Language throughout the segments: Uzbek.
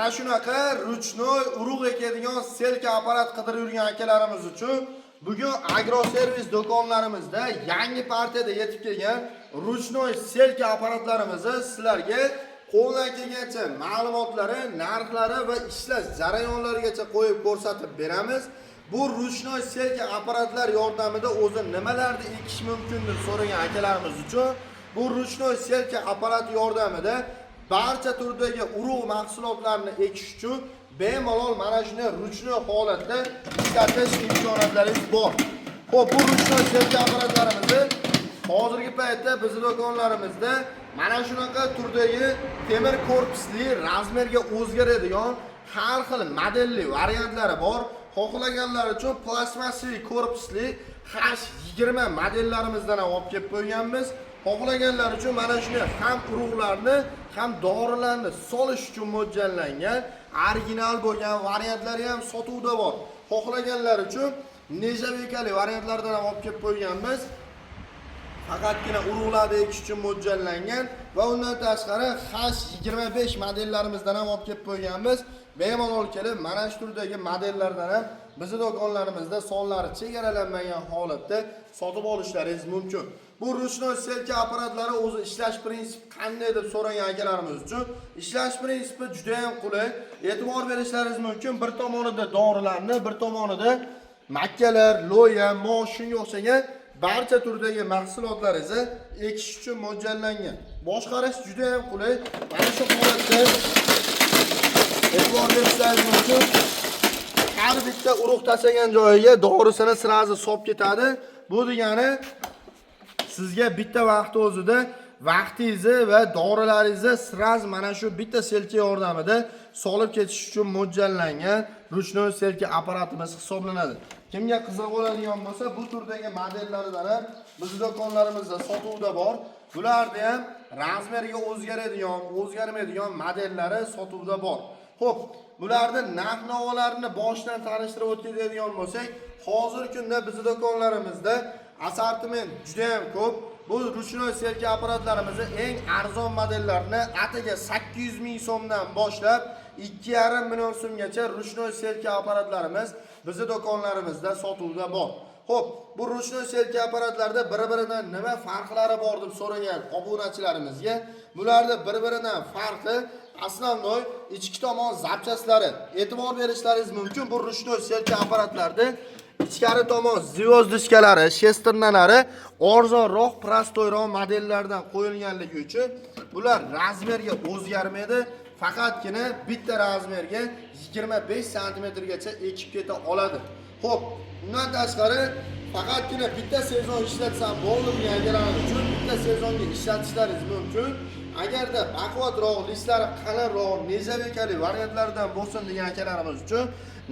mana shunaqa ruchnoy urug' ekadigan selka apparat qidirib yurgan akalarimiz uchun bugun agroservis do'konlarimizda yangi partiyada yetib kelgan ruchnoy selka apparatlarimizni sizlarga qo'ldan kelgancha ma'lumotlari, narxlari va ishlash jarayonlarigacha qo'yib ko'rsatib beramiz. Bu ruchnoy selka apparatlar yordamida o'zi nimalarni ekish mumkin deb so'ragan akalarimiz uchun bu ruchnoy selka apparat yordamida barcha turdagi urug' mahsulotlarini ekish uchun bemalol mana shunday ruchnoy holatda ishlatish imkoniyatlaringiz bor. Xo'p, bu ruchnoy selka apparatlarimizni hozirgi paytda bizning do'konlarimizda mana shunaqa turdagi temir korpusli, razmerga o'zgaradigan har xil modelli variantlari bor. Xohlaganlar uchun plastmassiy korpusli H20 modellarimizdan ham olib kelib qo'yganmiz. Xohlaganlar uchun mana shunday ham urug'larni, ham dorilarni solish uchun mo'ljallangan original bo'lgan variantlari ham sotuvda bor. Xohlaganlar uchun nejavekali variantlardan ham olib kelib qo'yganmiz. Faqatgina urug'larni ekish uchun mo'ljallangan va undan tashqari H25 modellarimizdan ham olib kelib qo'yganmiz. Bemalol kelib mana shu turdagi modellardan ham bizning do'konlarimizda sonlari chegaralanmagan holatda sotib olishlaringiz mumkin. Bu ruchnoy selka apparatlari o'zi ishlash prinsipi qanday deb so'ragan akalarimiz uchun ishlash prinsipi juda ham qulay. E'tibor berishlaringiz mumkin. Bir tomonida dorilarni, bir tomonida makkalar, lo'ya, mosh shunga o'xshagan barcha turdagi mahsulotlaringizni ekish uchun mo'ljallangan. Boshqarish juda ham qulay. Mana shu holatda e'tibor berishlaringiz mumkin. Har bitta urug' tashlagan joyiga dorisini sirazi solib ketadi. Bu degani sizga bitta vaqt o'zida vaqtingizni va dorilaringizni sirazi mana shu bitta selka yordamida solib ketish uchun mo'ljallangan ruchnoy selka apparatimiz hisoblanadi. Kimga qiziq bo'ladigan bo'lsa, bu turdagi modellardan ham bizning do'konlarimizda sotuvda bor. Bularda ham razmerga o'zgaradigan, o'zgarmaydigan modellari sotuvda bor. Xo'p, bularning narx-navolarini boshdan tanishtirib o'tadigan bo'lsak, hozirgi kunda bizning do'konlarimizda assortiment juda ham ko'p. Bu ruchnoy selka apparatlarimizni eng arzon modellarini ataga 800 ming so'mdan boshlab 2,5 million so'mgacha ruchnoy selka apparatlarimiz bizning do'konlarimizda sotuvda bor. Xo'p, bu ruchnoy selka apparatlarda bir-biridan nima farqlari bor deb so'ragan obunachilarimizga, bularda bir-biridan farqi asosiy ichki tomon zapchastlari. E'tibor berishlaringiz mumkin. Bu ruchnoy selka apparatlarda ichkari tomon zvyozdichkalari, shesternalari arzonroq, prostoyroq modellardan qo'yilganligi uchun bular razmerga o'zgarmaydi. Faqatgina bitta razmerga 25 sm gacha ekib keta oladi. Xo'p, undan tashqari faqatgina bitta sezon ishlatsam bo'ldi deganlar uchun bitta sezonga ishlatishlaringiz mumkin. Agarda baquvvatroq, listlari qalinroq, nejavekali variantlardan bo'lsin degan akalarimiz uchun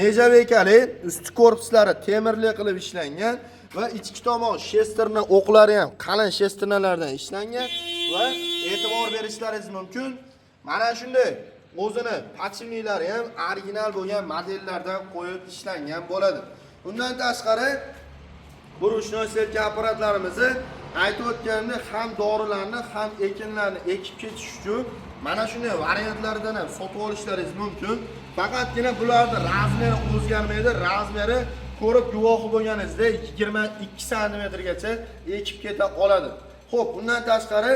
nejavekali usti korpuslari temirli qilib ishlangan va ichki tomon shesterna o'qlari ham qalin shesternalardan ishlangan va e'tibor berishlaringiz mumkin. Mana shunday o'zini pachimlilari ham original bo'lgan modellardan qo'yib ishlangan bo'ladi. Undan tashqari bu ruchnoy selka apparatlarimizni aytib o'tganimdek ham dorilarni ham ekinlarni ekib ketish uchun mana shunday variantlardan ham sotib olishlaringiz mumkin. Faqatgina bularning razmeri o'zgarmaydi. Razmeri ko'rib guvohi bo'lganingizdek 22 sm gacha ekib keta oladi. Xo'p, undan tashqari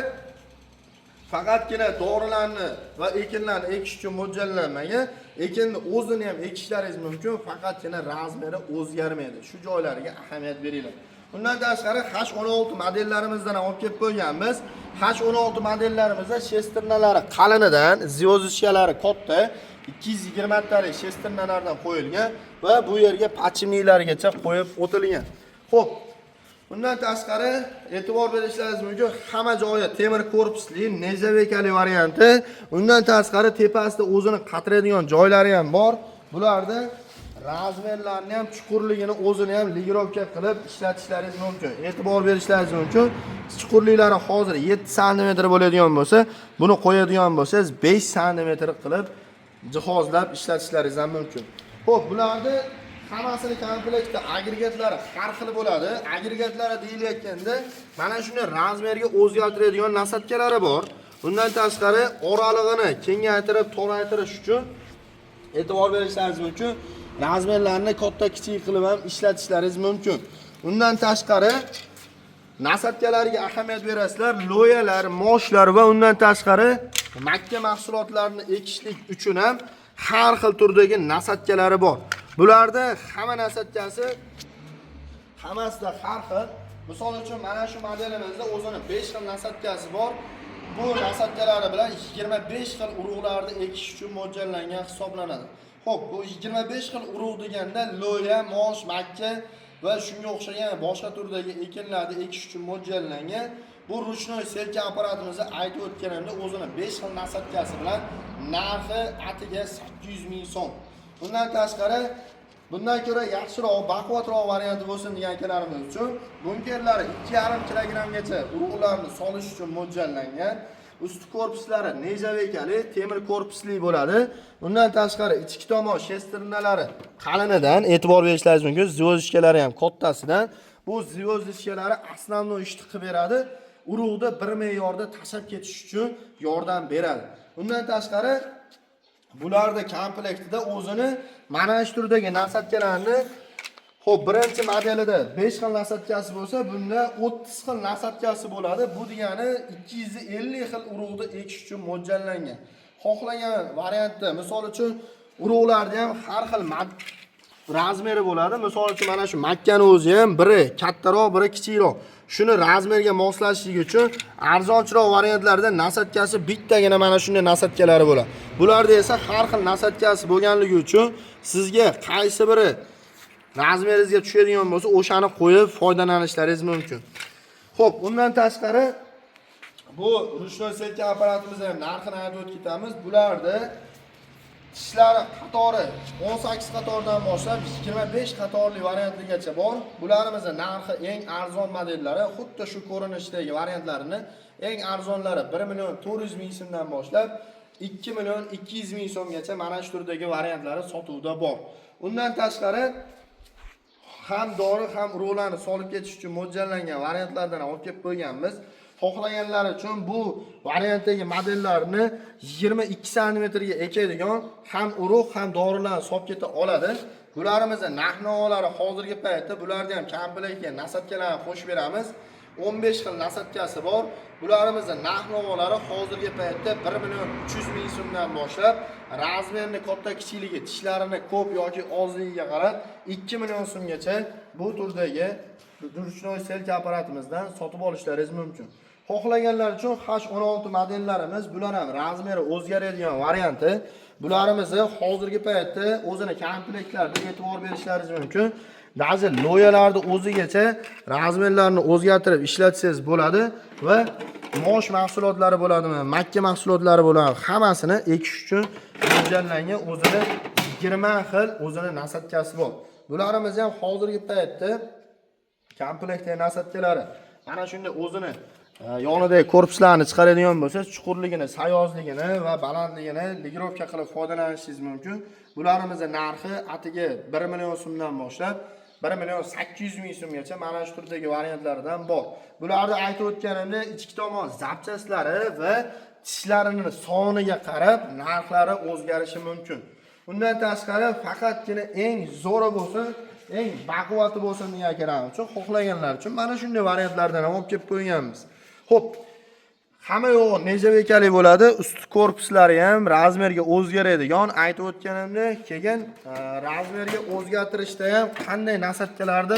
faqatgina dorilarni va ekinlarni ekish uchun mo'ljallanmagan. Ekinni o'zini ham ekishlaringiz mumkin, faqatgina razmeri o'zgarmaydi. Shu joylariga ahamiyat beringlar. Undan tashqari H16 modellarimizdan olib kelib qo'yganmiz. H16 modellarimizda shesternalari qalinidan, zvyozdichkalari katta, 220 talik shesternalardan qo'yilgan va bu yerga pachimlilargacha qo'yib o'tilgan. Xo'p, undan tashqari e'tibor berishlaringiz mumkin, hamma joyi temir korpusli, nejavekali varianti. Undan tashqari tepasida o'zini qatiradigan joylari ham bor. Bularda razmerlarni ham chuqurligini o'zini ham ligirovka qilib ishlatishlaringiz mumkin. E'tibor berishlaringiz mumkin. Chuqurliklari hozir 7 sm bo'ladigan bo'lsa, buni qo'yadigan bo'lsangiz 5 sm qilib jihozlab ishlatishlaringiz ham mumkin. Xo'p, bularni hammasini komplektda agregatlari har xil bo'ladi. Agregatlari deyilayotganda mana shunday razmerga o'zgartiradigan nasatkalari bor. Bundan tashqari oralig'ini kengaytirib, toraytirish uchun e'tibor berishlaringiz mumkin. Razmerlarni katta kichik qilib ham ishlatishlaringiz mumkin. Undan tashqari nasatkalariga ahamiyat berasizlar, loyalar, moshlar va undan tashqari makka mahsulotlarini ekishlik uchun ham har xil turdagi nasatkalari bor. Bularda hamma nasatkasi hammasida har xil. Misol uchun mana shu modelimizda o'zini 5 xil nasatkasi bor. Bu nasatkalari bilan 25 xil urug'larni ekish uchun mo'ljallangan hisoblanadi. Xo'p, bu 25 xil urug' deganda loya, mosh, makka va shunga o'xshagan boshqa turdagi ekinlarni ekish uchun mo'ljallangan. Bu ruchnoy selka apparatimizda aytib o'tganimda o'zini 5 xil nasatkasi bilan narxi atiga 800 ming so'm. Bundan tashqari bundan ko'ra yaxshiroq, baquvvatroq varianti bo'lsin degan akalarimiz uchun bunkerlari 2,5 kilogramgacha urug'larni solish uchun mo'ljallangan. Usti korpuslari nejavekali, temir korpusli bo'ladi. Undan tashqari ichki tomon shestrinalari qalinidan e'tibor berishlaringiz mumkin. Zvozdishkalari ham kattasidan. Bu zvozdishkalari asosiy ishni qilib beradi. Urug'ni bir me'yorda tashab ketish uchun yordam beradi. Undan tashqari bularda komplektida o'zini mana shu turdagi nasatkalarni xo'p, birinchi modelida 5 xil nasatkasi bo'lsa, bunda 30 xil nasatkasi bo'ladi. Bu degani 250 xil urug'ni ekish uchun mo'ljallangan. Xohlagan variantda, misol uchun urug'larda ham har xil razmeri bo'ladi. Misol uchun mana shu makkani o'zi ham biri kattaroq, biri kichikroq. Shuni razmerga moslashligi uchun arzonchiroq variantlarda nasatkasi bittagina mana shunday nasatkalari bo'ladi. Bularda esa har xil nasatkasi bo'lganligi uchun sizga qaysi biri razmeringizga tushadigan bo'lsa, o'shani qo'yib foydalanishlaringiz mumkin. Xo'p, undan tashqari bu ruchnoy selka apparatimizni ham narxini aytib ketamiz. Bularda tishlari qatori 18 qatordan boshlab 25 qatorli variantligacha bor. Bularimizni narxi eng arzon modellari, xuddi shu ko'rinishdagi variantlarini eng arzonlari 1 million 400 ming so'mdan boshlab 2 million 200 ming so'mgacha mana shu turdagi variantlari sotuvda bor. Undan tashqari ham dori ham urug'larni solib ketish uchun mo'ljallangan variantlardan olib kelib qo'yganmiz. Xohlaganlar uchun bu variantdagi modellarni 22 cm ga ekadigan ham urug' ham dorilarni solib keta oladi. Bularimizni narx-navolari hozirgi paytda bularda ham komplektga nasatkalarni qo'shib beramiz. 15 xil nasatkasi bor. Bularimizni narx-navolari hozirgi paytda 1 million 300 ming so'mdan boshlab razmerni katta kichikligi, tishlarini ko'p yoki ozligiga qarab 2 million so'mgacha bu turdagi ruchnoy selka apparatimizdan sotib olishlaringiz mumkin. Xohlaganlar uchun H16 modellarimiz, bular ham razmeri o'zgaradigan varianti. Bularimizni hozirgi paytda o'zini komplektlarida e'tibor berishlaringiz mumkin. Ba'zi loyalarni o'zigacha razmerlarni o'zgartirib ishlatsangiz bo'ladi va mosh mahsulotlari bo'ladimi, makka mahsulotlari bo'ladimi, hammasini ekish uchun mo'ljallangan o'zida 20 xil o'zini nasatkasi bor. Bularimiz ham hozirgi paytda komplektdagi nasatkalari mana shunday o'zini yonidagi korpuslarni chiqaradigan bo'lsa, chuqurligini, sayozligini va balandligini ligirovka qilib foydalanishingiz mumkin. Bularimizni narxi atiga 1 million so'mdan boshlab 1 million 800 ming so'mgacha mana shu turdagi variantlardan bor. Bularni aytib o'tganimda ichki tomon zapchaslari va tishlarining soniga qarab narxlari o'zgarishi mumkin. Undan tashqari faqatgina eng zo'ri bo'lsin, eng baquvvati bo'lsin degan kerak uchun xohlaganlar uchun mana shunday variantlardan ham olib kelib qo'yganmiz. Xo'p, hamma yo'q nejavekali bo'ladi. Usti korpuslari ham razmerga o'zgaradigan aytib o'tganimda, keyin razmerga o'zgartirishda ham qanday nasatkalarni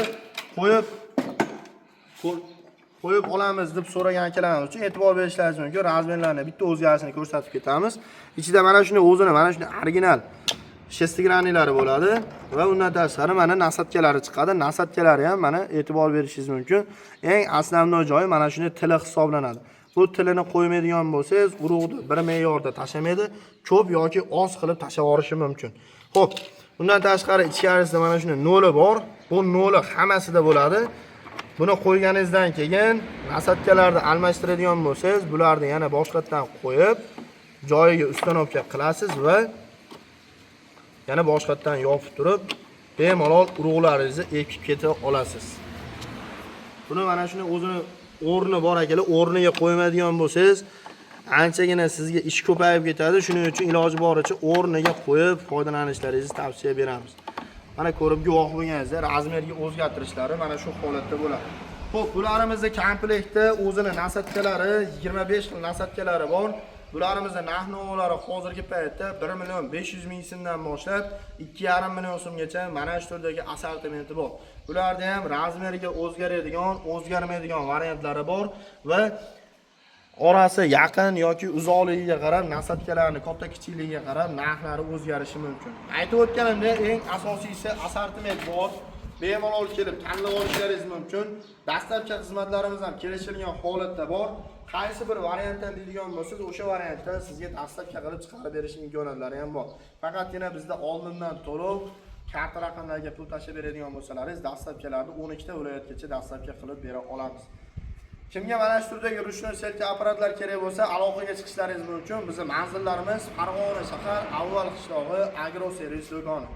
qo'yib olamiz deb so'ragan akalarimiz uchun e'tibor berishlaringiz mumkin. Razmerlarni bitta o'zgarishini ko'rsatib ketamiz. Ichida mana shunday o'zini, mana shunday original shestgranilari bo'ladi va undan tashqari mana nasatkalari chiqadi. Nasatkalari ham mana e'tibor berishingiz mumkin. Eng asosiy joyi mana shunday tili hisoblanadi. Bu tilini qo'ymaydigan bo'lsangiz, urug'ni bir me'yorda tashamaydi, ko'p yoki oz qilib tashab yuborishi mumkin. Xo'p, undan tashqari ichkarisida mana shunday noli bor. Bu noli hammasida bo'ladi. Buni qo'yganingizdan keyin nasatkalarni almashtiradigan bo'lsangiz, bularni yana boshqatdan qo'yib, joyiga ustanovka qilasiz va yana boshqatdan yopib turib, bemalol urug'laringizni ekib keta olasiz. Buni mana shuni o'zini o'rni bor akalar, o'rniga qo'ymaydigan bo'lsangiz, anchagina sizga ish ko'payib ketadi. Shuning uchun iloji boricha o'rniga qo'yib foydalanishlaringizni tavsiya beramiz. Mana ko'rib guvoh bo'lganingizda razmerga o'zgartirishlari mana shu holatda bo'ladi. Xo'p, bularimizda komplektda o'zini nasatkalari, 25 xil nasatkalari bor. Bularimizda narx-navolari hozirgi paytda 1.500.000 so'mdan boshlab 2.5 million so'mgacha mana shu turdagi assortimenti bor. Bularda ham razmeriga o'zgaradigan, o'zgarmaydigan variantlari bor va orasi yaqin yoki uzoqligiga qarab nasatkalarni katta kichikligiga qarab narxlari o'zgarishi mumkin. Aytib o'tganimdek, eng asosiysi assortiment bor. Bemalol kelib tanlab olishlaringiz mumkin. Dastlabki xizmatlarimiz ham kelishilgan holatda bor. Qaysi bir variantdan deydigan bo'lsangiz, o'sha variantda sizga dastlabki qilib chiqarib berish imkoniyatlari ham bor. Faqatgina bizda oldindan to'lov karta raqamlariga pul tashib beradigan bo'lsalaringiz, dastlabkilarni 12 ta viloyatgacha dastlabki qilib bera olamiz. Kimga mana shu turdagi ruchnoy selka apparatlar kerak bo'lsa, aloqaga chiqishlaringiz mumkin. Bizning manzillarimiz Farg'ona shahar, Avval qishlog'i, Agro servis do'koni.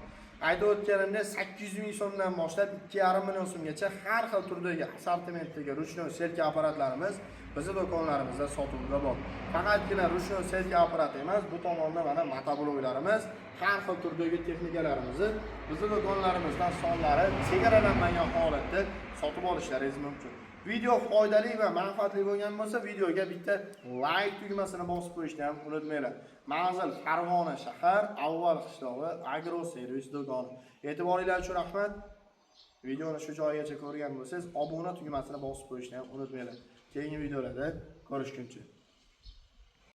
Aytib o'tganimda 800.000 so'mdan boshlab 2.5 million so'mgacha har xil turdagi assortimentdagi ruchnoy selka apparatlarimiz bizning do'konlarimizda sotuvda bor. Faqatgina ruchnoy selka apparati emas, bu tomonda mana motobloklarimiz, har xil turdagi texnikalarimizni bizning do'konlarimizdan sonlari chegaralanmagan holatda sotib olishlaringiz mumkin. Video foydali va manfaatli bo'lgan bo'lsa, videoga bitta like tugmasini bosib qo'yishni ham unutmanglar. Manzil Farg'ona shahar, Avval qishlog'i, Agro servis do'koni. E'tiboringlar uchun rahmat. Videoni shu joyigacha ko'rgan bo'lsangiz, obuna tugmasini bosib qo'yishni ham unutmanglar. Keyingi videolarda ko'rishguncha